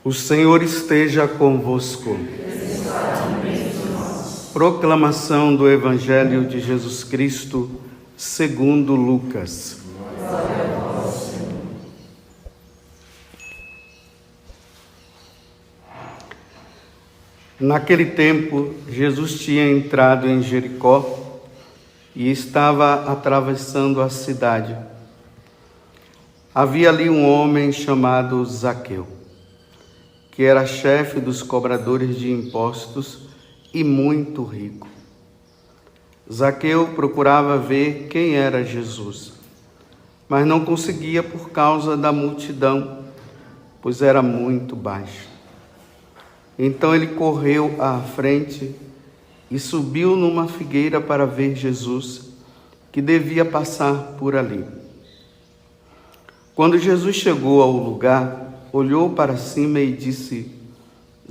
O Senhor esteja convosco. Proclamação do Evangelho de Jesus Cristo, segundo Lucas. Naquele tempo, Jesus tinha entrado em Jericó e estava atravessando a cidade. Havia ali um homem chamado Zaqueu, que era chefe dos cobradores de impostos e muito rico. Zaqueu procurava ver quem era Jesus, mas não conseguia por causa da multidão, pois era muito baixo. Então ele correu à frente e subiu numa figueira para ver Jesus, que devia passar por ali. Quando Jesus chegou ao lugar, olhou para cima e disse: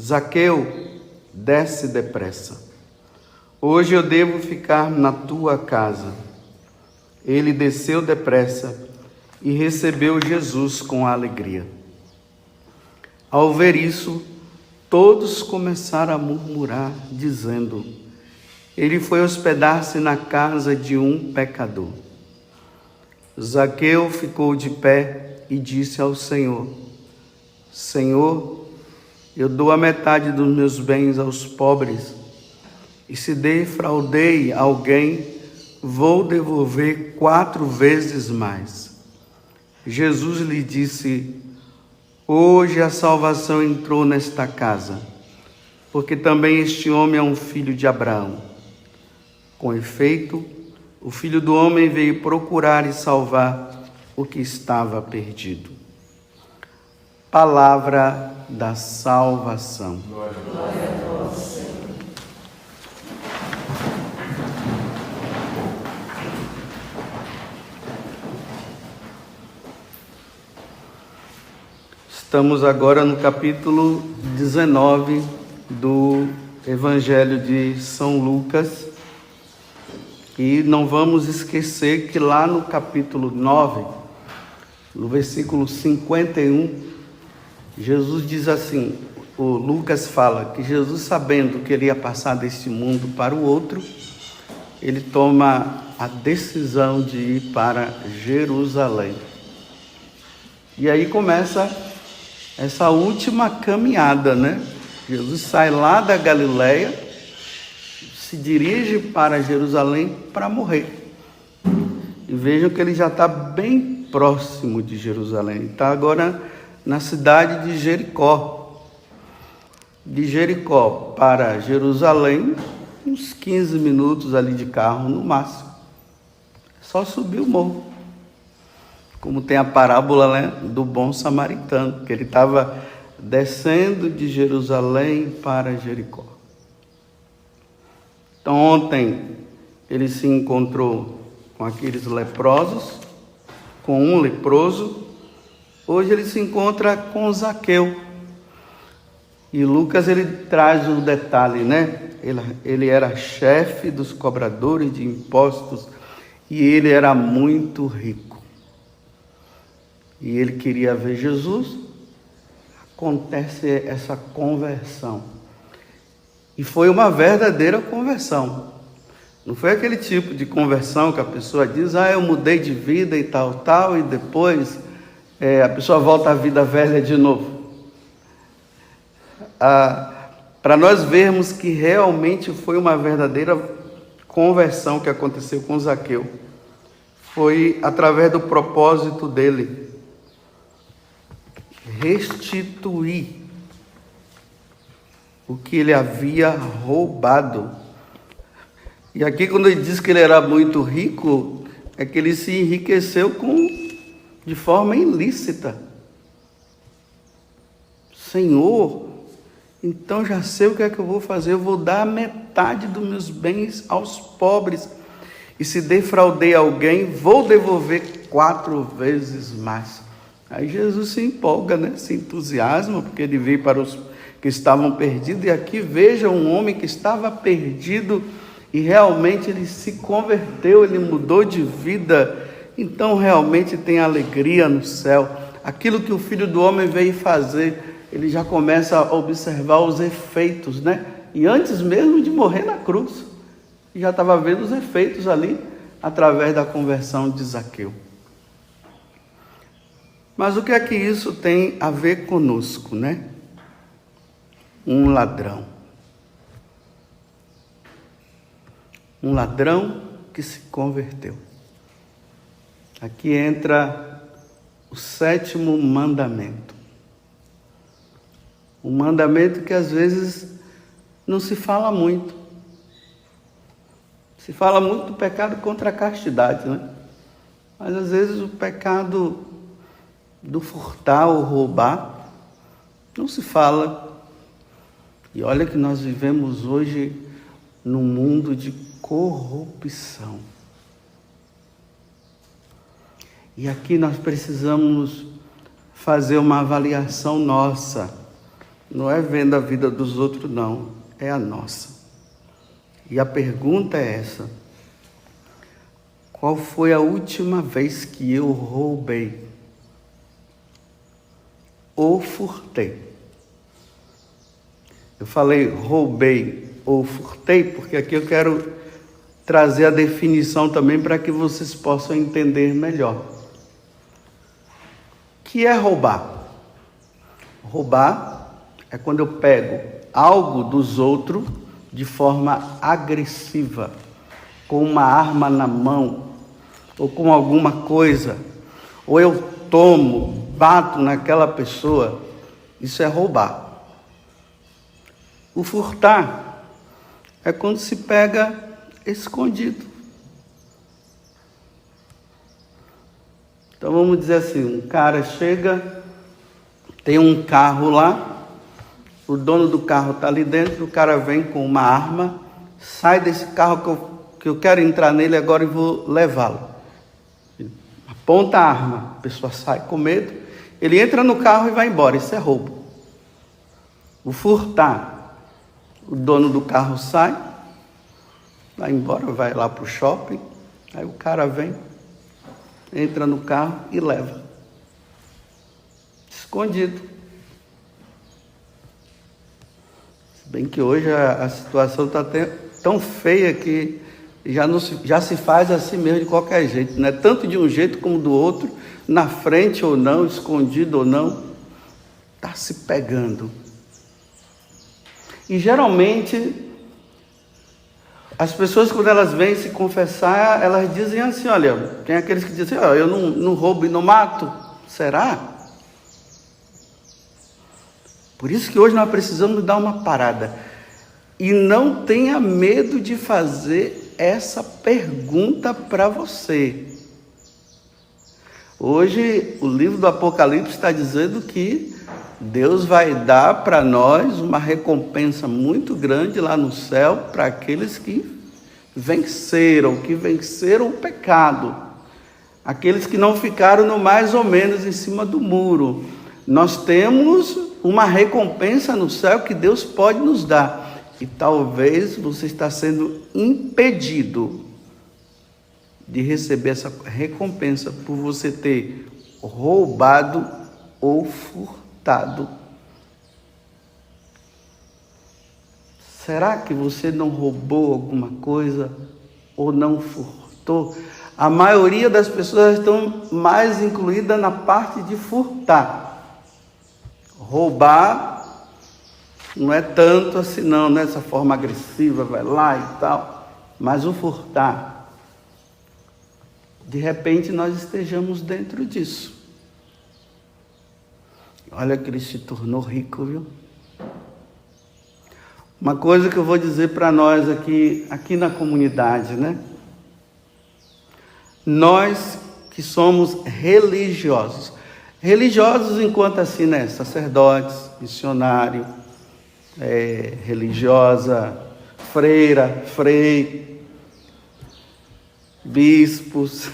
Zaqueu, desce depressa. Hoje eu devo ficar na tua casa. Ele desceu depressa e recebeu Jesus com alegria. Ao ver isso, todos começaram a murmurar, dizendo: ele foi hospedar-se na casa de um pecador. Zaqueu ficou de pé e disse ao Senhor: Senhor, eu dou a metade dos meus bens aos pobres, e se defraudei alguém, vou devolver 4 vezes mais. Jesus lhe disse: hoje a salvação entrou nesta casa, porque também este homem é um filho de Abraão. Com efeito, o Filho do Homem veio procurar e salvar o que estava perdido. Palavra da salvação. Glória a Deus, Senhor. Estamos agora no capítulo 19 do Evangelho de São Lucas. E não vamos esquecer que lá no capítulo 9, no versículo 51, Jesus diz assim, o Lucas fala que Jesus, sabendo que ele ia passar deste mundo para o outro, ele toma a decisão de ir para Jerusalém. E aí começa essa última caminhada, né? Jesus sai lá da Galileia, se dirige para Jerusalém para morrer. E vejam que ele já está bem próximo de Jerusalém. Está agora na cidade de Jericó. De Jericó para Jerusalém, uns 15 minutos ali de carro no máximo. É só subir o morro. Como tem a parábola, né, do bom samaritano, que ele estava descendo de Jerusalém para Jericó. Então ontem ele se encontrou com aqueles leprosos, com um leproso. Hoje ele se encontra com Zaqueu. E Lucas ele traz o detalhe, né? Ele era chefe dos cobradores de impostos e ele era muito rico. E ele queria ver Jesus. Acontece essa conversão. E foi uma verdadeira conversão. Não foi aquele tipo de conversão que a pessoa diz: eu mudei de vida e tal, e depois a pessoa volta à vida velha de novo. Para nós vermos que realmente foi uma verdadeira conversão que aconteceu com Zaqueu, foi através do propósito dele: restituir o que ele havia roubado. E aqui, quando ele diz que ele era muito rico, é que ele se enriqueceu de forma ilícita. Senhor, então já sei o que é que eu vou fazer. Eu vou dar a metade dos meus bens aos pobres. E se defraudei alguém, vou devolver 4 vezes mais. Aí Jesus se empolga, né? Se entusiasma, porque ele veio para os que estavam perdidos. E aqui veja um homem que estava perdido e realmente ele se converteu, ele mudou de vida. Então realmente tem alegria no céu. Aquilo que o Filho do Homem veio fazer, ele já começa a observar os efeitos, né? E antes mesmo de morrer na cruz, já estava vendo os efeitos ali, através da conversão de Zaqueu. Mas o que é que isso tem a ver conosco, né? Um ladrão. Um ladrão que se converteu. Aqui entra o 7º mandamento. Um mandamento que às vezes não se fala muito. Se fala muito do pecado contra a castidade, né? Mas às vezes o pecado do furtar ou roubar não se fala. E olha que nós vivemos hoje num mundo de corrupção. E aqui nós precisamos fazer uma avaliação nossa. Não é vendo a vida dos outros, não. É a nossa. E a pergunta é essa: qual foi a última vez que eu roubei ou furtei? Eu falei roubei ou furtei porque aqui eu quero trazer a definição também para que vocês possam entender melhor. O que é roubar? Roubar é quando eu pego algo dos outros de forma agressiva, com uma arma na mão, ou com alguma coisa, ou eu tomo, bato naquela pessoa. Isso é roubar. O furtar é quando se pega escondido. Então vamos dizer assim, um cara chega, tem um carro lá, o dono do carro está ali dentro, o cara vem com uma arma, sai desse carro que eu quero entrar nele agora e vou levá-lo. Aponta a arma, a pessoa sai com medo, ele entra no carro e vai embora. Isso é roubo. O furtar, o dono do carro sai, vai embora, vai lá para o shopping, aí o cara vem, entra no carro e leva. Escondido. Se bem que hoje a situação está tão feia que já se faz assim mesmo de qualquer jeito, né? Tanto de um jeito como do outro, na frente ou não, escondido ou não, está se pegando. E geralmente, as pessoas quando elas vêm se confessar, elas dizem assim, olha, tem aqueles que dizem, olha, eu não roubo e não mato. Será? Por isso que hoje nós precisamos dar uma parada. E não tenha medo de fazer essa pergunta para você. Hoje, o livro do Apocalipse está dizendo que Deus vai dar para nós uma recompensa muito grande lá no céu para aqueles que venceram o pecado. Aqueles que não ficaram no mais ou menos em cima do muro. Nós temos uma recompensa no céu que Deus pode nos dar. E talvez você está sendo impedido de receber essa recompensa por você ter roubado ou furtado. Será que você não roubou alguma coisa ou não furtou? A maioria das pessoas estão mais incluídas na parte de furtar. Roubar não é tanto assim não, nessa forma agressiva, vai lá e tal. Mas o furtar, de repente nós estejamos dentro disso. Olha que ele se tornou rico, viu? Uma coisa que eu vou dizer para nós aqui na comunidade, né? Nós que somos religiosos enquanto assim, né? Sacerdotes, missionário, religiosa, freira, frei, bispos.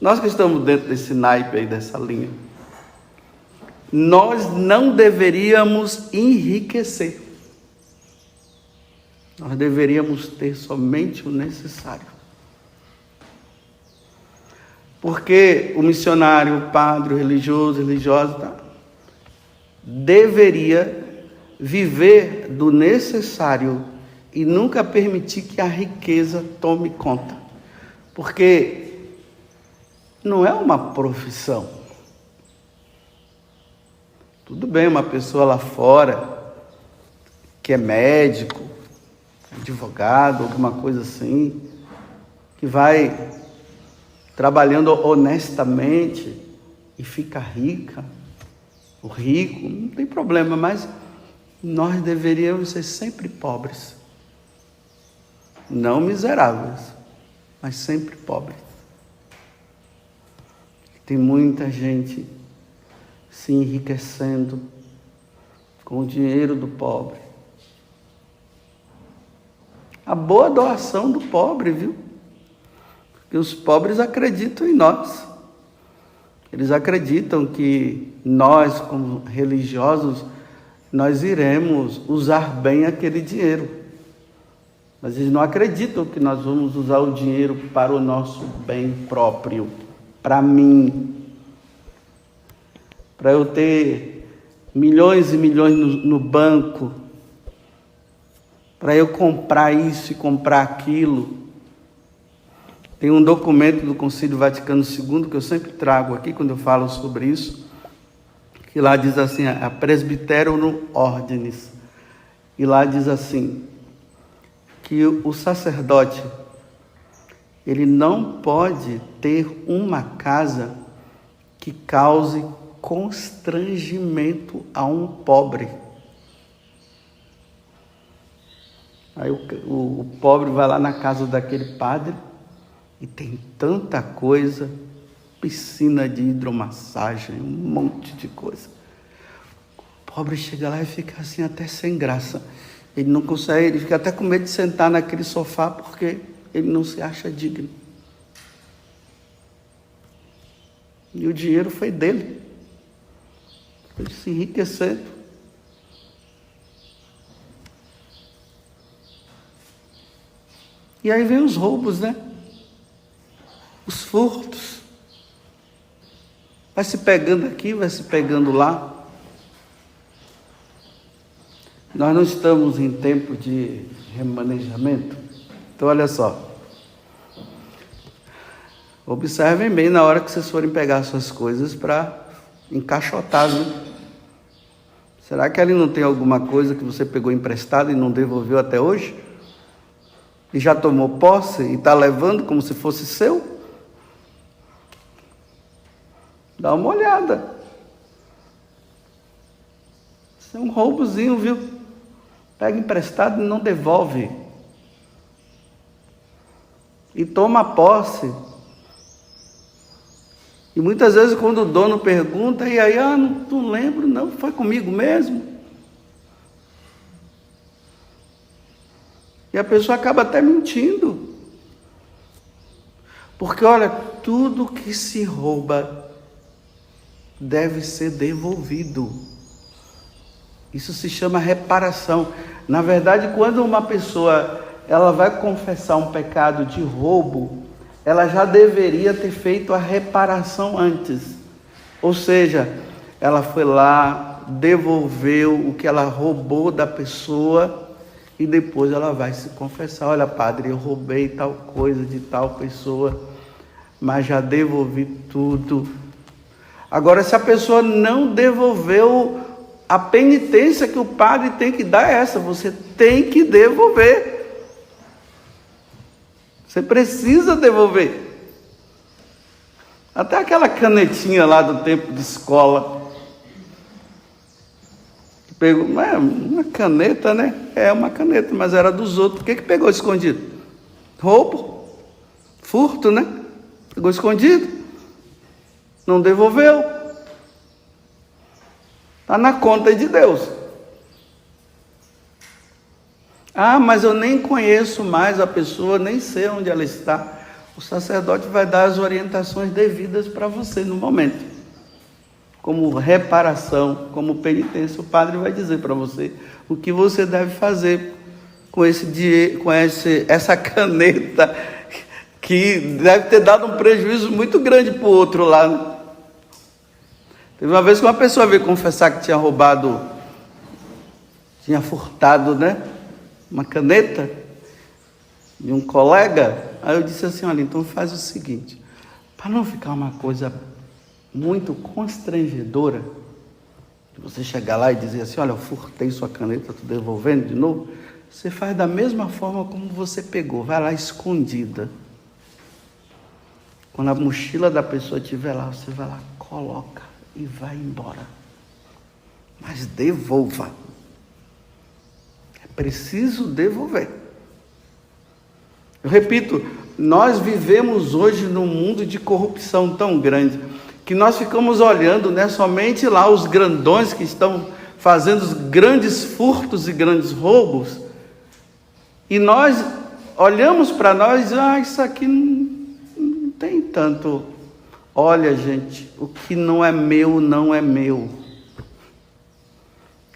Nós que estamos dentro desse naipe aí, dessa linha, nós não deveríamos enriquecer. Nós deveríamos ter somente o necessário. Porque o missionário, o padre, o religioso, religiosa, deveria viver do necessário e nunca permitir que a riqueza tome conta. Porque não é uma profissão. Tudo bem, uma pessoa lá fora, que é médico, advogado, alguma coisa assim, que vai trabalhando honestamente e fica rica, o rico, não tem problema, mas nós deveríamos ser sempre pobres. Não miseráveis, mas sempre pobres. Tem muita gente se enriquecendo com o dinheiro do pobre. A boa doação do pobre, viu? Porque os pobres acreditam em nós. Eles acreditam que nós, como religiosos, nós iremos usar bem aquele dinheiro. Mas eles não acreditam que nós vamos usar o dinheiro para o nosso bem próprio, para mim. Para eu ter milhões e milhões no banco, para eu comprar isso e comprar aquilo. Tem um documento do Concílio Vaticano II, que eu sempre trago aqui quando eu falo sobre isso, que lá diz assim, a Presbyterorum Ordinis, e lá diz assim, que o sacerdote, ele não pode ter uma casa que cause constrangimento a um pobre. Aí o pobre vai lá na casa daquele padre e tem tanta coisa, piscina de hidromassagem, um monte de coisa. O pobre chega lá e fica assim até sem graça. Ele não consegue, ele fica até com medo de sentar naquele sofá porque ele não se acha digno. E o dinheiro foi dele. Ele se enriquecendo. E aí vem os roubos, né? Os furtos. Vai se pegando aqui, vai se pegando lá. Nós não estamos em tempo de remanejamento. Então, olha só. Observem bem na hora que vocês forem pegar suas coisas para encaixotar, né? Será que ali não tem alguma coisa que você pegou emprestado e não devolveu até hoje? E já tomou posse e está levando como se fosse seu? Dá uma olhada. Isso é um roubozinho, viu? Pega emprestado e não devolve. E toma posse. E muitas vezes quando o dono pergunta, e aí, não lembro, não, foi comigo mesmo. E a pessoa acaba até mentindo. Porque, olha, tudo que se rouba deve ser devolvido. Isso se chama reparação. Na verdade, quando uma pessoa ela vai confessar um pecado de roubo, ela já deveria ter feito a reparação antes. Ou seja, ela foi lá, devolveu o que ela roubou da pessoa e depois ela vai se confessar. Olha, padre, eu roubei tal coisa de tal pessoa, mas já devolvi tudo. Agora, se a pessoa não devolveu, a penitência que o padre tem que dar é essa: você tem que devolver. Você precisa devolver. Até aquela canetinha lá do tempo de escola. Que pegou, uma caneta, né? É uma caneta, mas era dos outros. O que pegou escondido? Roubo. Furto, né? Pegou escondido. Não devolveu. Está na conta de Deus. Mas eu nem conheço mais a pessoa, nem sei onde ela está. O sacerdote vai dar as orientações devidas para você no momento. Como reparação, como penitência, o padre vai dizer para você o que você deve fazer com essa caneta que deve ter dado um prejuízo muito grande para o outro lado. Teve uma vez que uma pessoa veio confessar que tinha roubado, tinha furtado, né? Uma caneta de um colega. Aí eu disse assim, olha, então faz o seguinte, para não ficar uma coisa muito constrangedora, de você chegar lá e dizer assim, olha, eu furtei sua caneta, estou devolvendo de novo, você faz da mesma forma como você pegou, vai lá escondida. Quando a mochila da pessoa estiver lá, você vai lá, coloca e vai embora. Mas devolva. É preciso devolver. Eu repito, nós vivemos hoje num mundo de corrupção tão grande, que nós ficamos olhando, né, somente lá os grandões que estão fazendo os grandes furtos e grandes roubos, e nós olhamos para nós e isso aqui não tem tanto. Olha, gente, o que não é meu, não é meu.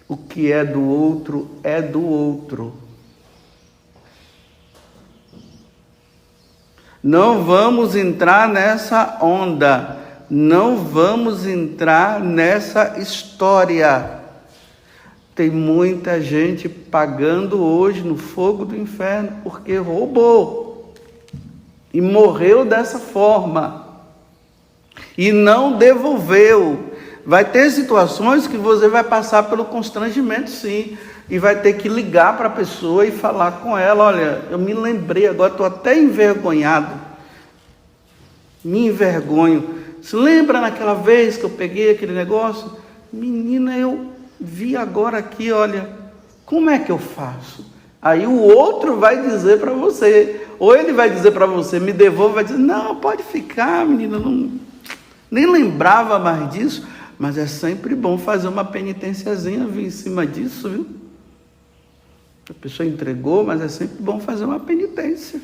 O que é do outro, é do outro. Não vamos entrar nessa onda, não vamos entrar nessa história. Tem muita gente pagando hoje no fogo do inferno porque roubou e morreu dessa forma e não devolveu. Vai ter situações que você vai passar pelo constrangimento, sim, e vai ter que ligar para a pessoa e falar com ela, olha, eu me lembrei, agora estou até envergonhado, me envergonho. Se lembra naquela vez que eu peguei aquele negócio? Menina, eu vi agora aqui, olha, como é que eu faço? Aí o outro vai dizer para você, ou ele vai dizer para você, me devolve, vai dizer, não, pode ficar, menina, não, nem lembrava mais disso. Mas é sempre bom fazer uma penitenciazinha vir em cima disso, viu? A pessoa entregou, mas é sempre bom fazer uma penitência.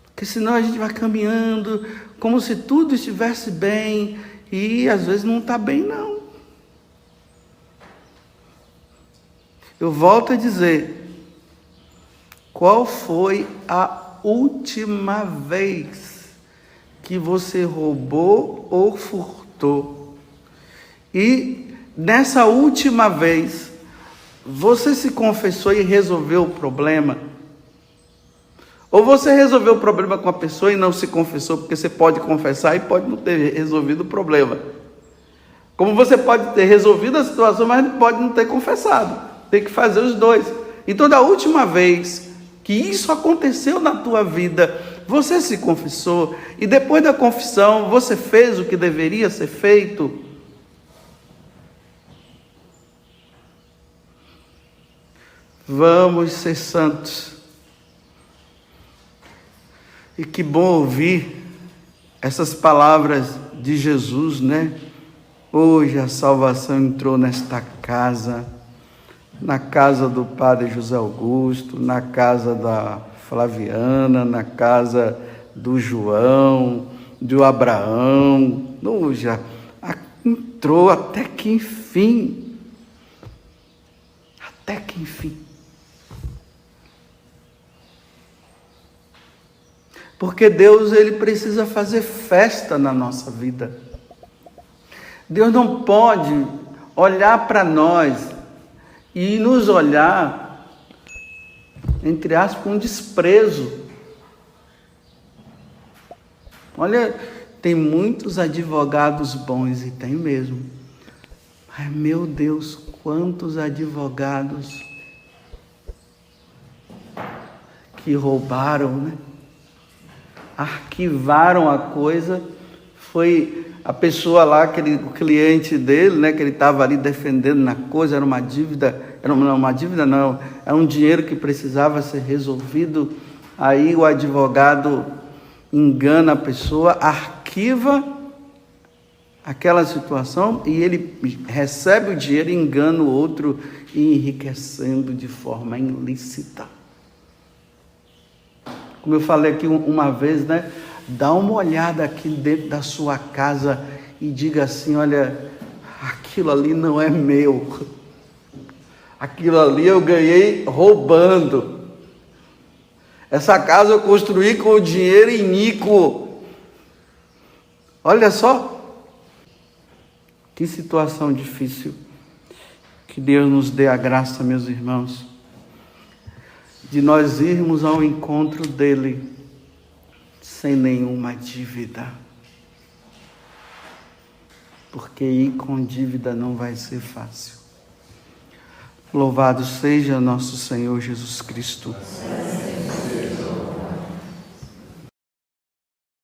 Porque senão a gente vai caminhando como se tudo estivesse bem e às vezes não está bem, não. Eu volto a dizer, qual foi a última vez que você roubou ou furtou? E nessa última vez, você se confessou e resolveu o problema? Ou você resolveu o problema com a pessoa e não se confessou, porque você pode confessar e pode não ter resolvido o problema. Como você pode ter resolvido a situação, mas pode não ter confessado. Tem que fazer os dois. Então, da última vez que isso aconteceu na tua vida, você se confessou e depois da confissão você fez o que deveria ser feito? Vamos ser santos. E que bom ouvir essas palavras de Jesus, né? Hoje a salvação entrou nesta casa, na casa do Padre José Augusto, na casa da Flaviana, na casa do João, do Abraão. Já entrou até que enfim. Até que enfim. Porque Deus, ele precisa fazer festa na nossa vida. Deus não pode olhar para nós e nos olhar, entre aspas, com desprezo. Olha, tem muitos advogados bons, e tem mesmo. Mas, meu Deus, quantos advogados que roubaram, né? Arquivaram a coisa. Foi a pessoa lá, o cliente dele, né, que ele estava ali defendendo na coisa, era uma dívida, era um dinheiro que precisava ser resolvido. Aí o advogado engana a pessoa, arquiva aquela situação e ele recebe o dinheiro e engana o outro, enriquecendo de forma ilícita. Como eu falei aqui uma vez, né? Dá uma olhada aqui dentro da sua casa e diga assim, olha, aquilo ali não é meu. Aquilo ali eu ganhei roubando. Essa casa eu construí com o dinheiro iníquo. Olha só, Que situação difícil. Que Deus nos dê a graça, meus irmãos, de nós irmos ao encontro dele sem nenhuma dívida. Porque ir com dívida não vai ser fácil. Louvado seja nosso Senhor Jesus Cristo.